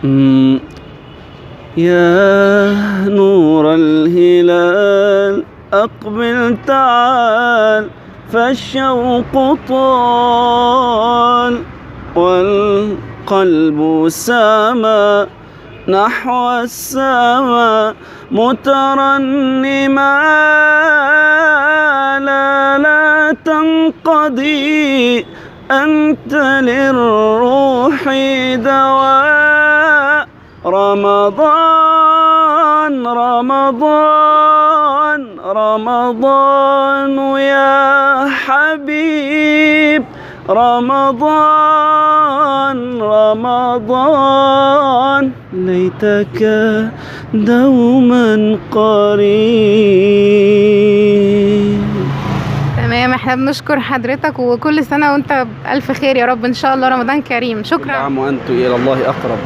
مم. يا نور الهلال أقبل تعال، فالشوق طال والقلب سما نحو السماء مترنما. لا تنقضي، أنت للروح دواء. رمضان رمضان رمضان يا حبيب، رمضان رمضان ليتك دوما قريب. تمام، احنا بنشكر حضرتك، وكل سنة وانت بألف خير يا رب ان شاء الله. رمضان كريم. كل شكرا. عام وأنتم إلى الله أقرب.